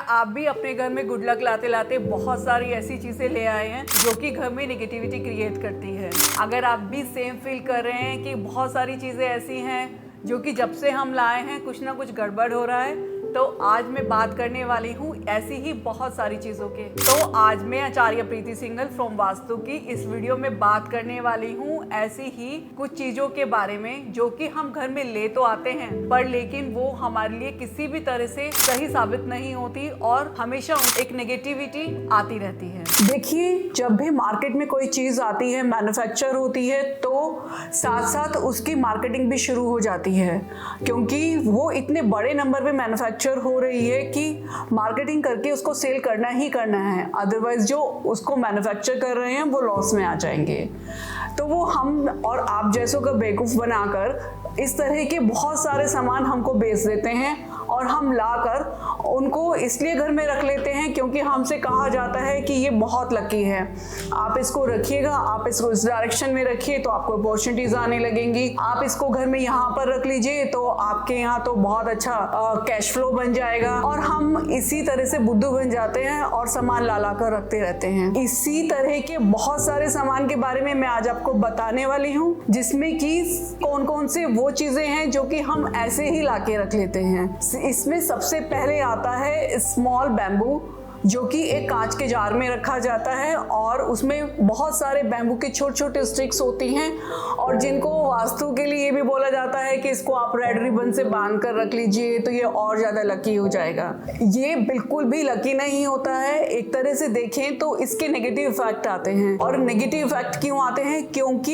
आप भी अपने घर में गुड लक लाते लाते बहुत सारी ऐसी चीज़ें ले आए हैं जो कि घर में नेगेटिविटी क्रिएट करती है? अगर आप भी सेम फील कर रहे हैं कि बहुत सारी चीज़ें ऐसी हैं जो कि जब से हम लाए हैं कुछ ना कुछ गड़बड़ हो रहा है, तो आज मैं बात करने वाली हूँ ऐसी ही बहुत सारी चीज़ों के। तो आज मैं आचार्य प्रीति सिंघल फ्रॉम वास्तु की इस वीडियो में बात करने वाली हूँ ऐसी ही कुछ चीज़ों के बारे में जो कि हम घर में ले तो आते हैं पर लेकिन वो हमारे लिए किसी भी तरह से सही साबित नहीं होती और हमेशा एक नेगेटिविटी आती रहती है। देखिए, जब भी मार्केट में कोई चीज़ आती है, मैन्युफैक्चर होती है, तो साथ साथ उसकी मार्केटिंग भी शुरू हो जाती है क्योंकि वो इतने बड़े नंबर पे मैन्युफैक्चर हो रही है कि मार्केटिंग करके उसको सेल करना ही करना है, अदरवाइज जो उसको मैन्युफैक्चर कर रहे हैं वो लॉस में आ जाएंगे। तो वो हम और आप जैसों का बेवकूफ़ बनाकर इस तरह के बहुत सारे सामान हमको बेच देते हैं और हम लाकर उनको इसलिए घर में रख लेते हैं क्योंकि हमसे कहा जाता है कि ये बहुत लकी है, आप इसको रखिएगा, आप इसको इस डायरेक्शन में रखिए तो आपको अपॉर्चुनिटीज आने लगेंगी, आप इसको घर में यहाँ पर रख लीजिए तो आपके यहाँ तो बहुत अच्छा कैश फ्लो बन जाएगा। और हम इसी तरह से बुद्धू बन जाते हैं और सामान ला कर रखते रहते हैं। इसी तरह के बहुत सारे सामान के बारे में मैं आज आपको बताने वाली हूँ जिसमें कि कौन कौन से वो चीजें हैं जो कि हम ऐसे ही ला के रख लेते हैं। इसमें सबसे पहले आता है स्मॉल बैम्बू, जो कि एक कांच के जार में रखा जाता है और उसमें बहुत सारे बैम्बू के छोटे छोटे स्टिक्स होती हैं और जिनको वास्तु के लिए ये भी बोला जाता है कि इसको आप रेड रिबन से बांध कर रख लीजिए तो ये और ज़्यादा लकी हो जाएगा। ये बिल्कुल भी लकी नहीं होता है। एक तरह से देखें तो इसके नेगेटिव इफेक्ट आते हैं। और नेगेटिव इफेक्ट क्यों आते हैं? क्योंकि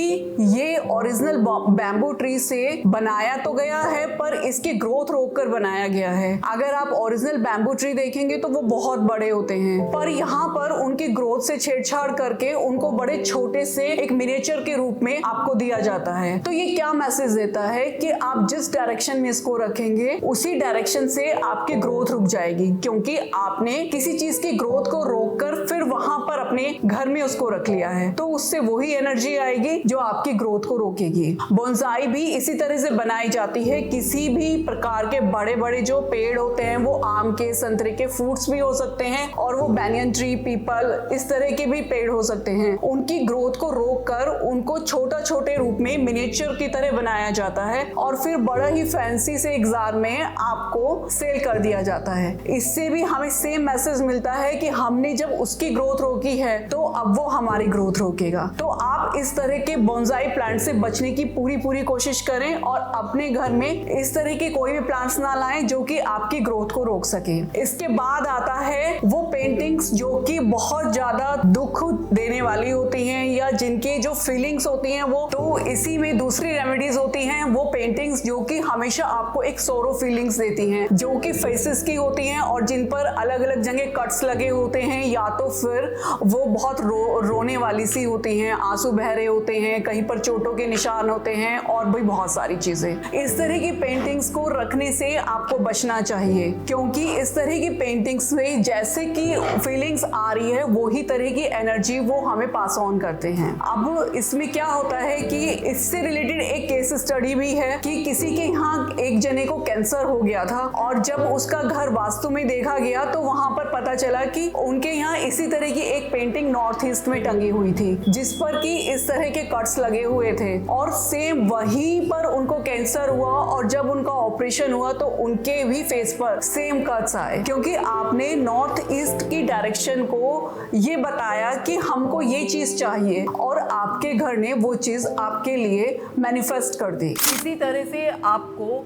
ये ओरिजिनल बैम्बू ट्री से बनाया तो गया है पर इसकी ग्रोथ रोक कर बनाया गया है। अगर आप ओरिजिनल बैम्बू ट्री देखेंगे तो वो बहुत बड़े होते हैं पर यहाँ पर उनकी ग्रोथ से छेड़छाड़ करके उनको बड़े छोटे से एक मिनिएचर के रूप में आपको दिया जाता है। तो ये क्या मैसेज देता है कि आप जिस डायरेक्शन में इसको रखेंगे उसी डायरेक्शन से आपकी ग्रोथ रुक जाएगी क्योंकि आपने किसी चीज की ग्रोथ को रोककर फिर वहां पर अपने घर में उसको रख लिया है, तो उससे वही एनर्जी आएगी जो आपकी ग्रोथ को रोकेगी। बोनसाई भी इसी तरह से बनाई जाती है। किसी भी प्रकार के बड़े बड़े जो पेड़ होते हैं वो आम के, संतरे के, फ्रूट्स भी हो सकते हैं और वो बैनियन ट्री, पीपल, इस तरह के भी पेड़ हो सकते हैं। उनकी ग्रोथ को रोककर उनको छोटा छोटे रूप में मिनिएचर की तरह बनाया जाता है और फिर बड़ा ही फैंसी से एक जार में आपको सेल कर दिया जाता है। इससे भी हमें सेम मैसेज मिलता है कि हमने जब उसकी ग्रोथ रोकी है तो अब वो हमारी ग्रोथ रोकेगा। तो आप इस तरह के बोनसाई प्लांट से बचने की पूरी कोशिश करें और अपने घर में इस तरह के कोई भी प्लांट्स ना लाएं जो कि आपकी ग्रोथ को रोक सके। इसके बाद आता है वो पेंटिंग्स जो कि बहुत ज्यादा दुख देने वाली होती हैं या जिनके जो फीलिंग्स होती हैं वो, तो इसी में दूसरी रेमेडीज होती हैं वो पेंटिंग्स जो कि हमेशा आपको एक सोरो फीलिंग्स देती हैं, जो कि फेसेस की होती हैं और जिन पर अलग अलग जगह कट्स लगे होते हैं या तो फिर वो बहुत रोने वाली सी होती हैं, आंसू बह रहे होते हैं, कहीं पर चोटों के निशान होते हैं और भी बहुत सारी चीजें। इस तरह की पेंटिंग्स को रखने से आपको बचना चाहिए क्योंकि इस तरह की पेंटिंग्स में जैसे कि फीलिंग्स आ रही है वही तरह की एनर्जी वो हमें पास ऑन करते हैं। अब इसमें क्या होता है कि इससे रिलेटेड एक केस स्टडी भी है कि किसी के यहाँ एक जने को कैंसर हो गया था और जब उसका घर वास्तु में देखा गया तो वहां पर पता चला कि उनके यहाँ इसी तरह की एक पेंटिंग नॉर्थ ईस्ट में टंगी हुई थी जिस पर कि इस तरह के कट्स लगे हुए थे और सेम वहीं पर उनको कैंसर हुआ और जब उनका ऑपरेशन हुआ तो उनके भी फेस पर सेम कट्स आए क्योंकि आपने नॉर्थ ईस्ट की डायरेक्शन को ये बताया कि हमको ये चीज चाहिए और आपके घर ने वो चीज आपके लिए मैनिफेस्ट कर दी। इसी तरह से आपको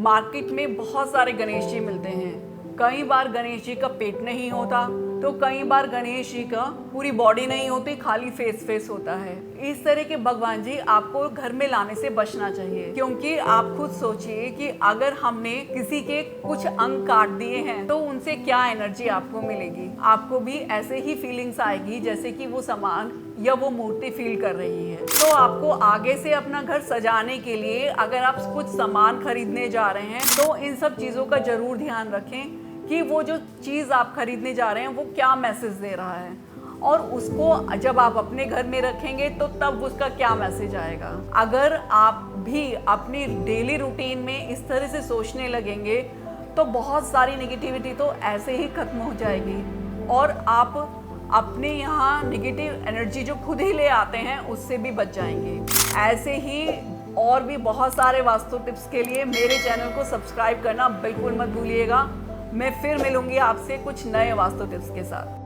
मार्केट में बहुत सारे गणेश जी मिलते हैं। कई बार गणेश जी का पेट नहीं होता तो कई बार गणेश जी का पूरी बॉडी नहीं होती, खाली फेस होता है। इस तरह के भगवान जी आपको घर में लाने से बचना चाहिए क्योंकि आप खुद सोचिए कि अगर हमने किसी के कुछ अंग काट दिए हैं तो उनसे क्या एनर्जी आपको मिलेगी। आपको भी ऐसे ही फीलिंग्स आएगी जैसे कि वो सामान या वो मूर्ति फील कर रही है। तो आपको आगे से अपना घर सजाने के लिए अगर आप कुछ सामान खरीदने जा रहे हैं तो इन सब चीज़ों का जरूर ध्यान रखें कि वो जो चीज़ आप खरीदने जा रहे हैं वो क्या मैसेज दे रहा है और उसको जब आप अपने घर में रखेंगे तो तब उसका क्या मैसेज आएगा। अगर आप भी अपनी डेली रूटीन में इस तरह से सोचने लगेंगे तो बहुत सारी नेगेटिविटी तो ऐसे ही खत्म हो जाएगी और आप अपने यहाँ नेगेटिव एनर्जी जो खुद ही ले आते हैं उससे भी बच जाएंगे। ऐसे ही और भी बहुत सारे वास्तु टिप्स के लिए मेरे चैनल को सब्सक्राइब करना बिल्कुल मत भूलिएगा। मैं फिर मिलूंगी आपसे कुछ नए वास्तु टिप्स के साथ।